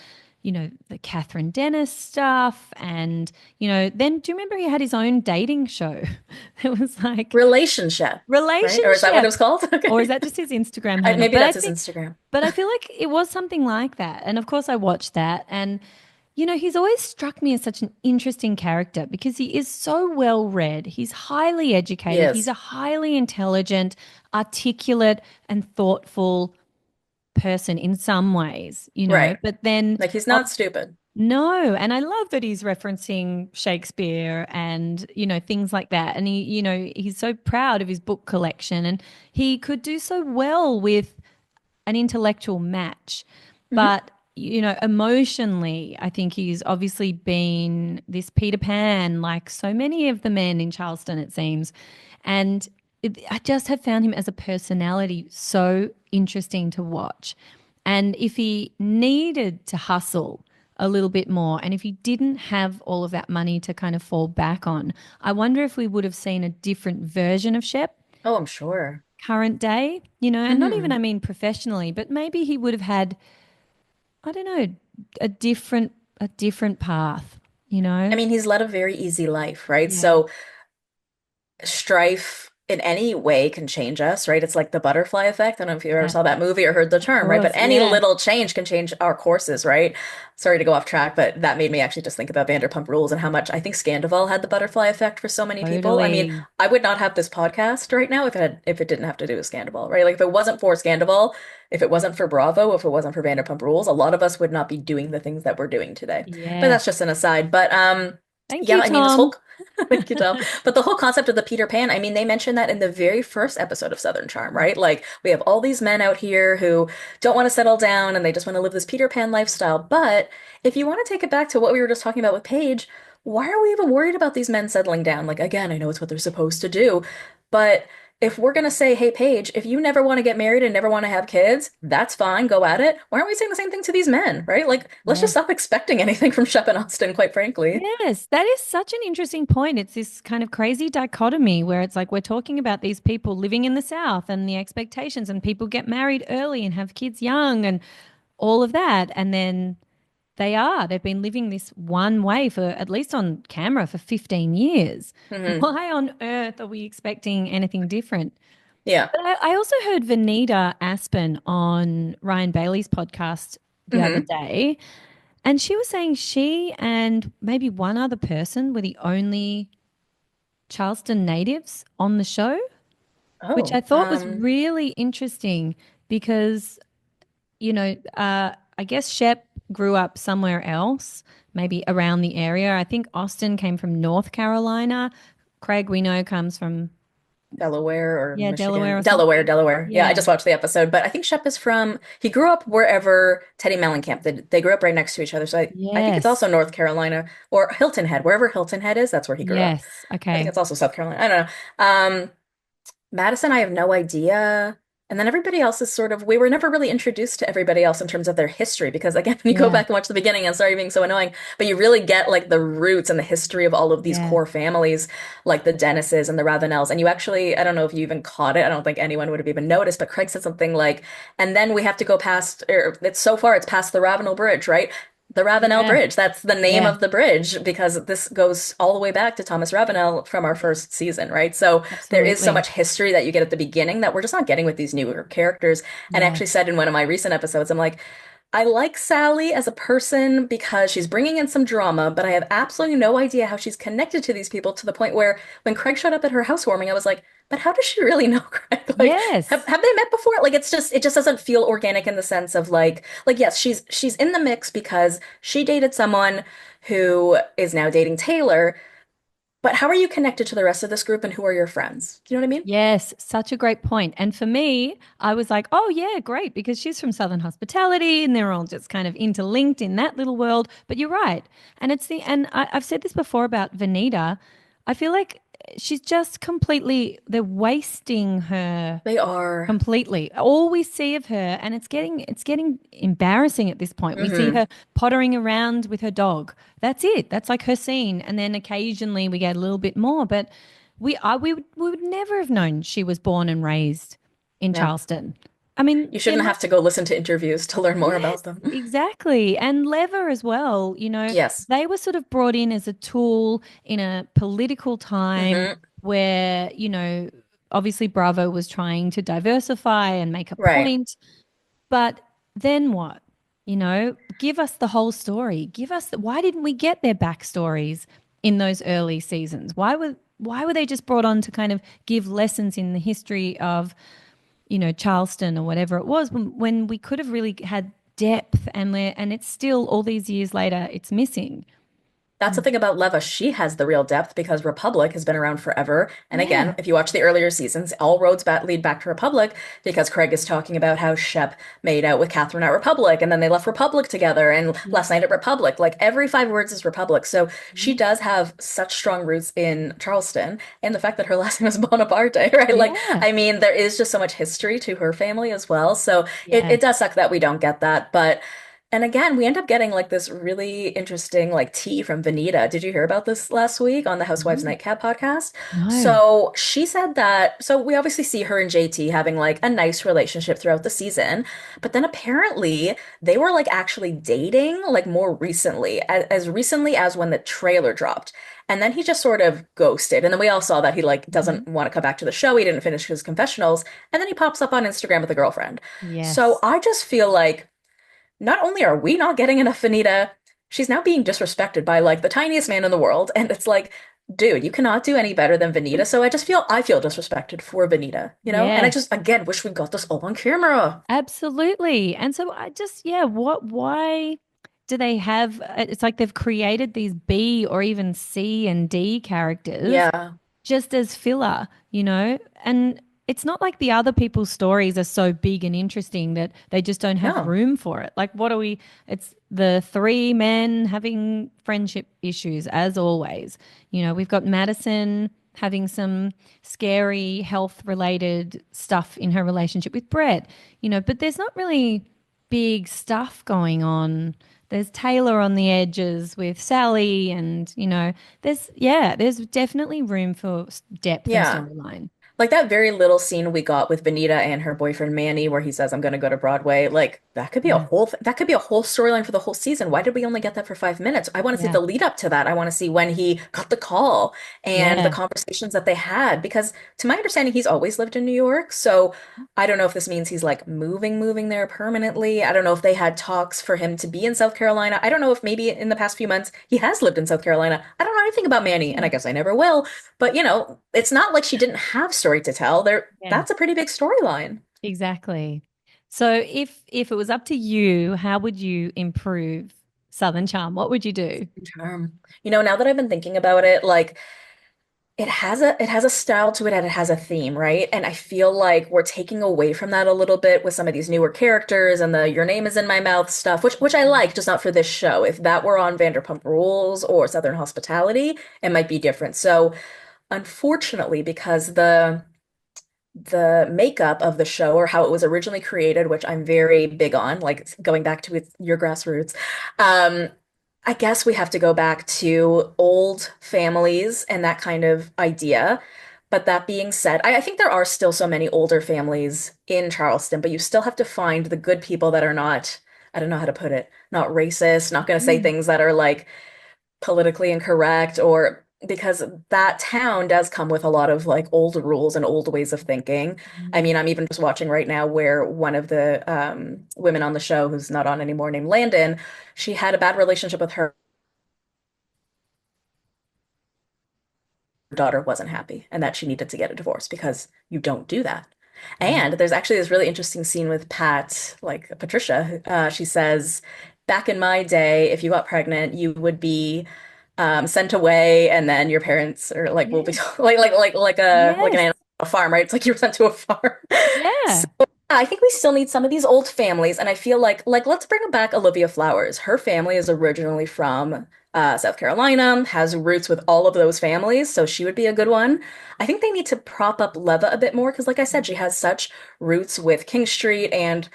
the Catherine Dennis stuff. And, then do you remember he had his own dating show? It was like Relationship, right? Or is that what it relationship, was called? or is Okay. that just his Instagram handle? Maybe that's his Instagram. But I feel like it was something like that. And of course, I watched that. And he's always struck me as such an interesting character because he is so well read. He's highly He educated. He's a is. highly intelligent, articulate, and thoughtful person in some ways. Right. But then, Like he's oh, not stupid. no. And I love that he's referencing Shakespeare and, things like that. And he's so proud of his book collection and he could do so well with an intellectual match. Hmm. But, emotionally, I think he's obviously been this Peter Pan, like so many of the men in Charleston, it seems. And I just have found him as a personality so interesting to watch. And if he needed to hustle a little bit more, and if he didn't have all of that money to kind of fall back on, I wonder if we would have seen a different version of Shep Oh, I'm sure. current day, and not even, Hmm. I mean, professionally, but maybe he would have had, I don't know, a different path, you I know? mean, he's led a very easy life, right? Yeah. So strife in any way can change us, right? It's like the butterfly effect. I don't know if you ever Yeah. saw that movie or heard the Of term, right? But course. any Yeah. little change can change our courses, right? Sorry to go off track, but that made me actually just think about Vanderpump Rules and how much I think Scandival had the butterfly effect for so many people. I mean, Totally. I would not have this podcast right now if it didn't have to do with Scandival, right? Like if it wasn't for Scandival, if it wasn't for Bravo, if it wasn't for Vanderpump Rules, a lot of us would not be doing the things that we're doing today. But that's Yes. just an aside. But Thank yeah, you, I mean this whole Tom. thank you, Tom. But the whole concept of the Peter Pan, I mean, they mentioned that in the very first episode of Southern Charm, right? Like, we have all these men out here who don't want to settle down and they just want to live this Peter Pan lifestyle. But if you want to take it back to what we were just talking about with Paige, why are we even worried about these men settling down? Like, again, I know it's what they're supposed to do, but if we're gonna say, hey, Paige, if you never want to get married and never want to have kids, that's fine, go at it. Why aren't we saying the same thing to these men, right? Like, let's just Yes. stop expecting anything from Shep and Austin, quite frankly. Yes, that is such an interesting point. It's this kind of crazy dichotomy where it's like we're talking about these people living in the South and the expectations, and people get married early and have kids young and all of that. And then they've been living this one way for at least on camera for 15 years. Hmm. Why on earth are we expecting anything different? Yeah. But I also heard Vanita Aspen on Ryan Bailey's podcast the other Hmm. day, and she was saying she and maybe one other person were the only Charleston natives on the show, which I Oh, thought was really interesting because, I guess Shep grew up somewhere else, maybe around the area. I think Austin came from North Carolina. Craig, we know, comes from, Delaware or yeah, Delaware Michigan. or Delaware, something. Delaware. Yeah, I Yeah. just watched the episode, but I think Shep is from, he grew up wherever Teddy Mellencamp did. They grew up right next to each other. So I think it's also Yes. North Carolina or Hilton Head, wherever Hilton Head is, that's where he grew up. Yes. I think Okay. it's also South Carolina. I don't know. Madison, I have no idea. And then everybody else is sort of, we were never really introduced to everybody else in terms of their history because, again, when you go Yeah. back and watch the beginning, I'm sorry being so annoying, but you really get like the roots and the history of all of these Yeah. core families, like the Dennises and the Ravenels. And you actually, I don't know if you even caught it. I don't think anyone would have even noticed, but Craig said something like, and then we have to go past, or it's so far, it's past the Ravenel Bridge, right? The Ravenel Yeah. Bridge. That's the name Yeah. of the bridge because this goes all the way back to Thomas Ravenel from our first season, right? So there is so Absolutely. much history that you get at the beginning that we're just not getting with these newer characters. And I Yeah. actually said in one of my recent episodes, I'm like, I like Sally as a person because she's bringing in some drama, but I have absolutely no idea how she's connected to these people to the point where when Craig showed up at her housewarming, I was like, but how does she really know Craig? Like, Yes. have they met before? Like, it just doesn't feel organic in the sense of like yes, she's in the mix because she dated someone who is now dating Taylor, but how are you connected to the rest of this group and who are your friends? Do you know what I mean? Yes, such a great point. And for me, I was like, oh, yeah, great, because she's from Southern Hospitality and they're all just kind of interlinked in that little world. But you're right. I've said this before about Vanita. I feel like she's just completely, they're wasting her They are. completely. All we see of her, and it's getting embarrassing at this point. We see Hmm. her pottering around with her dog. That's it. That's like her scene. And then occasionally we get a little bit more, but we would never have known she was born and raised in Yeah. Charleston. I mean, You there shouldn't have must to go listen to interviews to learn more about yes, them. exactly. And Lever as well, Yes. they were sort of brought in as a tool in a political time Hmm. where, obviously Bravo was trying to diversify and make a Right. point. But then what? Give us the whole story. Why didn't we get their backstories in those early seasons? Why were they just brought on to kind of give lessons in the history of, Charleston or whatever it was when we could have really had depth and it's still all these years later, it's missing. That's the thing about Leva. She has the real depth because Republic has been around forever. And again, Yeah. if you watch the earlier seasons, all roads lead back to Republic because Craig is talking about how Shep made out with Catherine at Republic and then they left Republic together and Yeah. last night at Republic. Like every 5 words is Republic. So she Mhm. does have such strong roots in Charleston. And the fact that her last name is Bonaparte, right? Like, Yeah. I mean, there is just so much history to her family as well. So Yeah. it does suck that we don't get that. But and again, we end up getting like this really interesting like tea from Vanita. Did you hear about this last week on the Housewives No. Nightcap podcast? No. So she said that, so we obviously see her and JT having like a nice relationship throughout the season, but then apparently they were like actually dating like more recently, as recently as when the trailer dropped. And then he just sort of ghosted. And then we all saw that he like Mhm. doesn't want to come back to the show. He didn't finish his confessionals. And then he pops up on Instagram with a girlfriend. So Yes. I just feel like not only are we not getting enough Anita, she's now being disrespected by like the tiniest man in the world. And it's like, dude, you cannot do any better than Vanita. So I feel disrespected for Vanita, you know? And I Yes. just again wish we got this all on camera. Absolutely. And so yeah, why do they have, it's like they've created these B or even C and D characters Yeah. just as filler, And it's not like the other people's stories are so big and interesting that they just don't have No. room for it. Like, what are we? It's the three men having friendship issues, as always. We've got Madison having some scary health related stuff in her relationship with Brett, but there's not really big stuff going on. There's Taylor on the edges with Sally, and there's definitely room for depth and Yeah. storyline. Like that very little scene we got with Benita and her boyfriend Manny, where he says, "I'm going to go to Broadway." Like that could be a Yeah, whole that could be a whole storyline for the whole season. Why did we only get that for 5 minutes? I want to see yeah, the lead up to that. I want to see when he got the call and the yeah. conversations that they had. Because to my understanding, he's always lived in New York. So I don't know if this means he's like moving there permanently. I don't know if they had talks for him to be in South Carolina. I don't know if maybe in the past few months he has lived in South Carolina. I don't know anything about Manny, and I Yeah, guess I never will. But it's not like she didn't have story to tell. yeah, That's a pretty big storyline. exactly. So if it was up to you, how would you improve Southern Charm? What would you do? Now that I've been thinking about it, like it has a style to it and it has a theme, right? And I feel like we're taking away from that a little bit with some of these newer characters and the your name is in my mouth stuff, which I like, just not for this show. If that were on Vanderpump Rules or Southern Hospitality, it might be different. So unfortunately, because the makeup of the show or how it was originally created, which I'm very big on, like going back to your grassroots. Um, I guess we have to go back to old families and that kind of idea. But that being said, I think there are still so many older families in Charleston, but you still have to find the good people that are not. I don't know how to put it, not racist, not going to say Mm. things that are like politically incorrect, or because that town does come with a lot of like old rules and old ways of thinking. I Mm. mean, I'm even just watching right now where one of the women on the show, who's not on anymore, named Landon, she had a bad relationship with her daughter, wasn't happy, and that she needed to get a divorce because you don't do that. Right. And there's actually this really interesting scene with Pat, like Patricia. She says, back in my day, if you got pregnant, you would be sent away, and then your parents are like will be Yes. like an Yes. animal farm, right? It's like you were sent to a farm. So Yeah. I think we still need some of these old families, and I feel like let's bring back Olivia Flowers. Her family is originally from South Carolina, has roots with all of those families, so she would be a good one. I think they need to prop up Leva a bit more because, like I said, she has such roots with King Street, and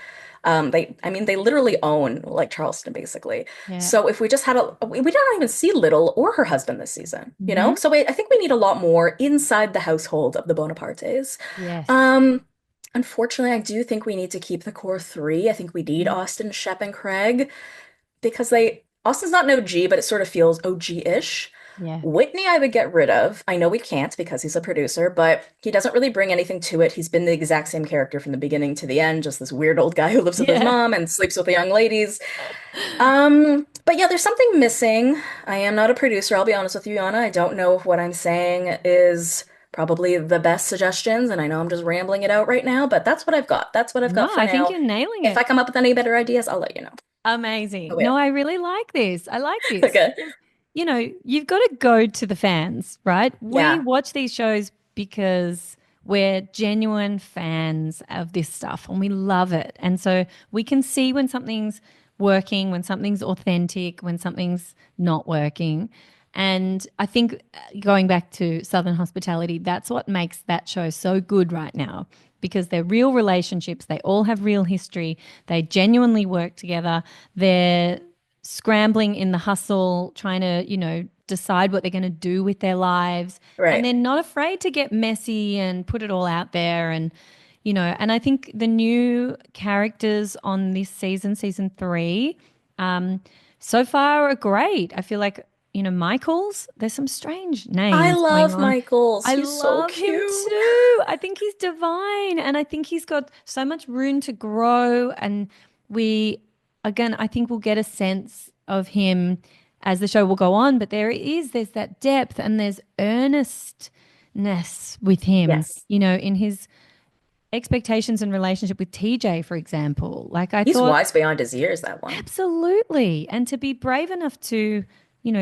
I mean, they literally own like Charleston, basically. Yeah. So if we just had we don't even see Little or her husband this season, you Hmm. know? So I think we need a lot more inside the household of the Bonapartes. Yes. Um, Unfortunately, I do think we need to keep the core three. I think we need Mm. Austin, Shep, and Craig because Austin's not an OG, but it sort of feels OG-ish. Yeah. Whitney, I would get rid of. I know we can't because he's a producer, but he doesn't really bring anything to it. He's been the exact same character from the beginning to the end, just this weird old guy who lives with his Yeah. mom and sleeps with the young ladies. But yeah, there's something missing. I am not a producer, I'll be honest with you, Yana. I don't know if what I'm saying is probably the best suggestions, and I know I'm just rambling it out right now, but that's what I've got. That's what I've No, got for I think now. you're nailing If I it. come up with any better ideas, I'll let you know. Amazing. Oh, No, yeah. I really like this. I like this Okay. because, you've got to go to the fans, right? We Yeah. watch these shows because we're genuine fans of this stuff and we love it. And so we can see when something's working, when something's authentic, when something's not working. And I think going back to Southern Hospitality, that's what makes that show so good right now because they're real relationships. They all have real history. They genuinely work together. They're scrambling in the hustle, trying to, decide what they're going to do with their lives. And Right. they're not afraid to get messy and put it all out there. And I think the new characters on this season, season three, um, so far are great. I feel like, Michael's, there's some strange I names going love on. Michaels. I He's so love him cute. too. I think he's divine. And I think he's got so much room to grow. And again, I think we'll get a sense of him as the show will go on. But there's that depth and there's earnestness with him, Yes. in his expectations and relationship with TJ, for example. Like I He's thought, wise beyond his years, that one. absolutely. And to be brave enough to,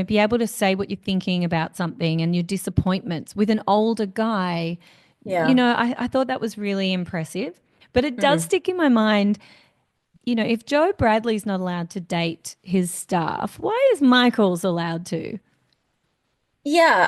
be able to say what you're thinking about something and your disappointments with an older guy, Yeah. I thought that was really impressive. But it does Hmm. stick in my mind, if Joe Bradley's not allowed to date his staff, why is Michael's allowed to? Yeah,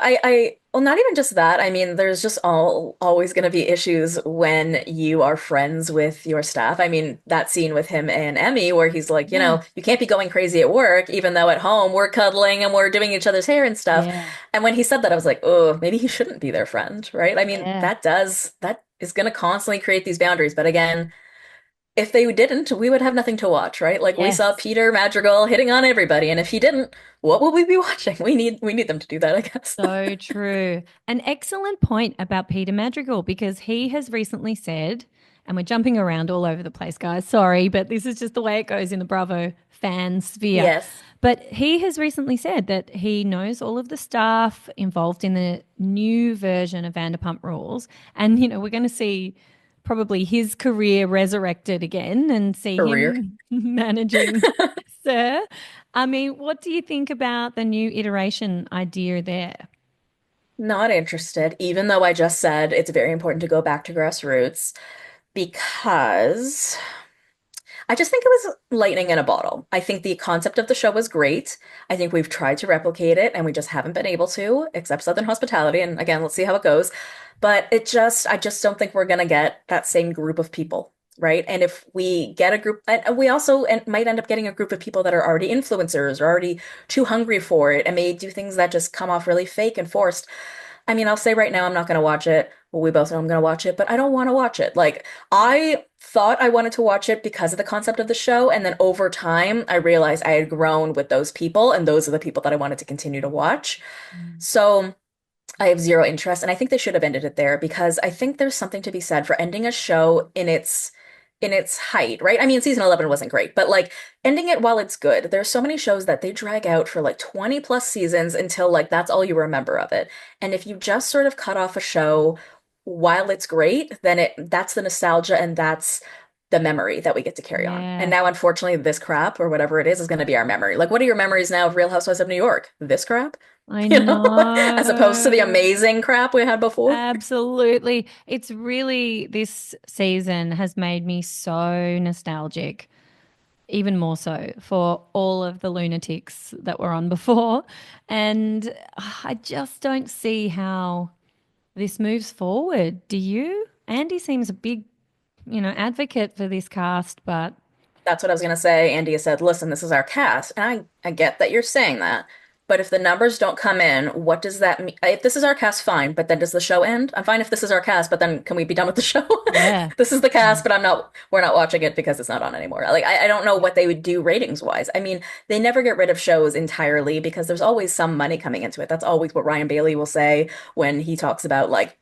well, not even just that. I mean, there's just always going to be issues when you are friends with your staff. I mean, that scene with him and Emmy where he's like, Yeah. you can't be going crazy at work, even though at home we're cuddling and we're doing each other's hair and stuff. Yeah. And when he said that, I was like, oh, maybe he shouldn't be their friend, right? I mean, Yeah. that is going to constantly create these boundaries. But again, if they didn't, we would have nothing to watch, right? Like we saw Yes. Peter Madrigal hitting on everybody, and if he didn't, what would we be watching? We need them to do that, I guess. So true. An excellent point about Peter Madrigal because he has recently said, and we're jumping around all over the place, guys. Sorry, but this is just the way it goes in the Bravo fan sphere. Yes. But he has recently said that he knows all of the staff involved in the new version of Vanderpump Rules. And, we're going to see probably his career resurrected again and see Career. him managing Sir. I mean, what do you think about the new iteration idea there? Not interested, even though I just said it's very important to go back to grassroots because I just think it was lightning in a bottle. I think the concept of the show was great. I think we've tried to replicate it and we just haven't been able to, except Southern Hospitality. And again, let's see how it goes. But I just don't think we're gonna get that same group of people, right? And if we get a group, and we also might end up getting a group of people that are already influencers or already too hungry for it and may do things that just come off really fake and forced. I mean, I'll say right now, I'm not gonna watch it. Well, we both know I'm gonna watch it, but I don't want to watch it. Like, I thought I wanted to watch it because of the concept of the show, and then over time, I realized I had grown with those people, and those are the people that I wanted to continue to watch. Mm. So I have zero interest, and I think they should have ended it there because I think there's something to be said for ending a show in its height, right? I mean, season 11 wasn't great, but like ending it while it's good. There's so many shows that they drag out for like 20 plus seasons until like that's all you remember of it. And if you just sort of cut off a show while it's great, then it that's the nostalgia and that's the memory that we get to carry on. And Yeah, now, unfortunately, this crap or whatever it is going to be our memory. Like, what are your memories now of Real Housewives of New York? This crap? I You know, as opposed to the know. amazing crap we had before. Absolutely. It's really, this season has made me so nostalgic, even more so for all of the lunatics that were on before. And I just don't see how this moves forward. Do you? Andy seems a big, advocate for this cast, but That's what I was going to say. Andy has said, listen, this is our cast. And I get that you're saying that. But if the numbers don't come in, what does that mean? If this is our cast, fine. But then does the show end? I'm fine if this is our cast, but then can we be done with the show? yeah. This is the cast, Mm. but we're not watching it because it's not on anymore. Like, I don't know what they would do ratings wise. I mean, they never get rid of shows entirely because there's always some money coming into it. That's always what Ryan Bailey will say when he talks about like,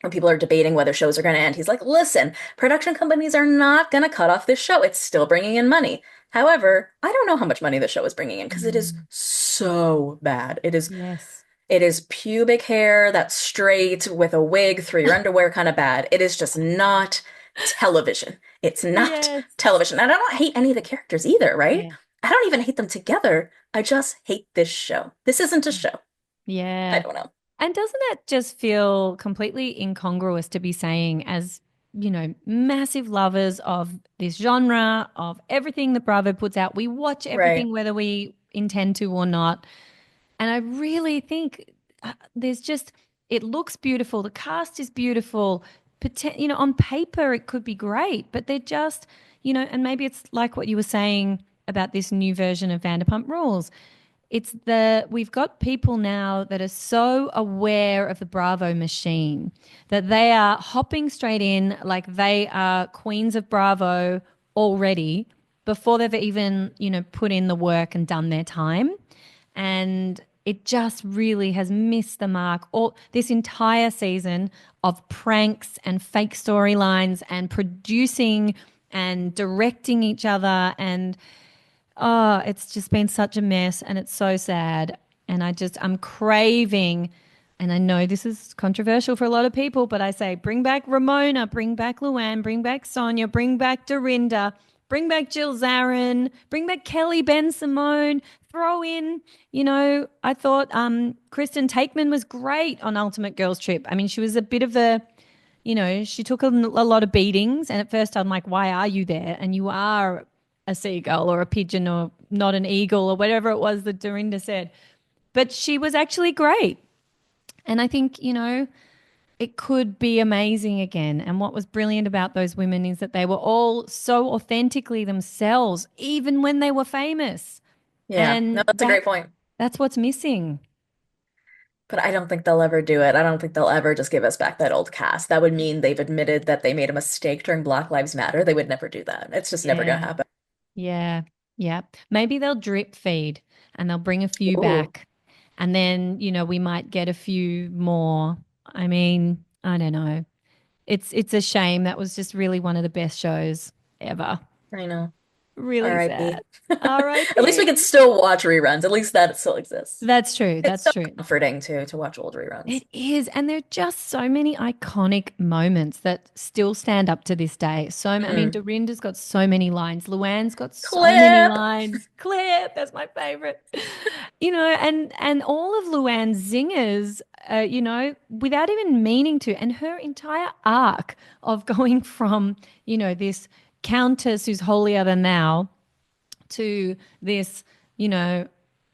when people are debating whether shows are going to end, he's like, listen, production companies are not going to cut off this show. It's still bringing in money. However, I don't know how much money the show is bringing in because it is Mm. so bad. Yes. It is pubic hair that's straight with a wig through your underwear kind of bad. It is just not television. It's not Yes. television. And I don't hate any of the characters either, right? Yeah. I don't even hate them together. I just hate this show. This isn't a show. I Yeah. don't know. And doesn't that just feel completely incongruous to be saying, as, massive lovers of this genre, of everything that Bravo puts out? We watch Right. everything whether we intend to or not. And I really think there's just, it looks beautiful. The cast is beautiful. On paper, it could be great, but they're just, and maybe it's like what you were saying about this new version of Vanderpump Rules. We've got people now that are so aware of the Bravo machine that they are hopping straight in like they are queens of Bravo already before they've even, put in the work and done their time. And it just really has missed the mark all this entire season of pranks and fake storylines and producing and directing each other. And oh, it's just been such a mess and it's so sad. And I'm craving, and I know this is controversial for a lot of people, but I say bring back Ramona, bring back Luann, bring back Sonia, bring back Dorinda, bring back Jill Zarin, bring back Kelly Ben Simone, throw in, I thought Kristen Takeman was great on Ultimate Girls Trip. I mean, she was a bit of a, she took a lot of beatings. And at first I'm like, why are you there? And you are a seagull or a pigeon or not an eagle or whatever it was that Dorinda said. But she was actually great. And I think, it could be amazing again. And what was brilliant about those women is that they were all so authentically themselves, even when they were famous. Yeah. No, And that's a great point. that's what's missing. But I don't think they'll ever do it. I don't think they'll ever just give us back that old cast. That would mean they've admitted that they made a mistake during Black Lives Matter. They would never do that. It's just never going to Yeah. happen. Yeah. Yeah. Maybe they'll drip feed and they'll bring a few Ooh, back. And then, we might get a few more. I mean, I don't know. It's a shame. That was just really one of the best shows ever. I know. Really R.I.P. sad. At least we R.I.P. can still watch reruns. At least that still exists. That's true. It's That's so true. comforting to watch old reruns. It is. And there are just so many iconic moments that still stand up to this day. I mean, Mm. Dorinda's got so many lines. Luann's got so many Clip. lines. Claire, that's my favorite. And all of Luann's zingers, without even meaning to, and her entire arc of going from, this countess who's holier than thou to this, you know,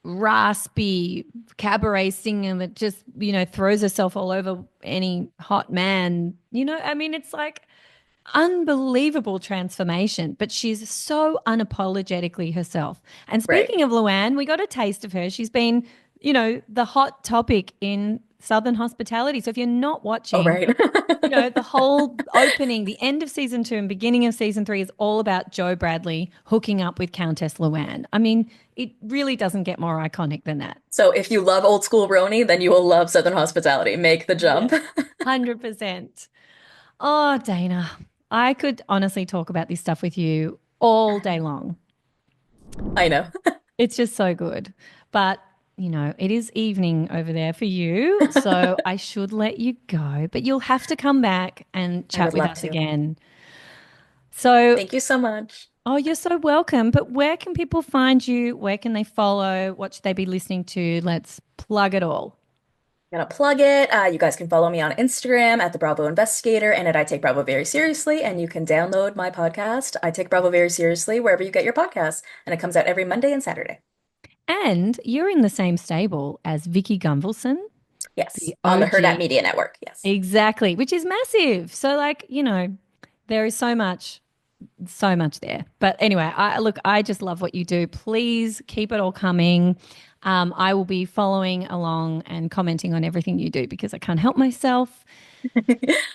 raspy cabaret singer that just, throws herself all over any hot man. I mean, it's like unbelievable transformation, but she's so unapologetically herself. And Right. speaking of Luann, we got a taste of her. She's been, the hot topic in Southern Hospitality. So if you're not Oh, watching, right. the whole opening, the end of season 2 and beginning of season 3 is all about Joe Bradley hooking up with Countess Luann. I mean, it really doesn't get more iconic than that. So if you love old school RHONY, then you will love Southern Hospitality. Make the jump. Yeah. 100%. Oh, Dana, I could honestly talk about this stuff with you all day long. I know. It's just so good. But, it is evening over there for you. So I should let you go, but you'll have to come back and I chat would with love us to. again. So, Thank you so much. oh, you're so welcome. But where can people find you? Where can they follow? What should they be listening to? Let's plug it all. Gonna plug it. You guys can follow me on Instagram at the Bravo Investigator and at I Take Bravo Very Seriously. And you can download my podcast, I Take Bravo Very Seriously, wherever you get your podcasts. And it comes out every Monday and Saturday. And you're in the same stable as Vicky Gunvalson, Yes, the on the Herd at OG. Media Network. Yes. Exactly, which is massive. So, like, there is so much there. But anyway, I just love what you do. Please keep it all coming. I will be following along and commenting on everything you do because I can't help myself. But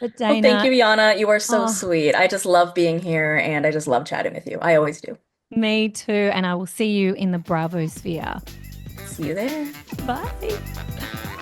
Well, thank Dana, you, Yana. You are so oh, sweet. I just love being here and I just love chatting with you. I always do. me too. And I will see you in the Bravo sphere. See you there. Bye.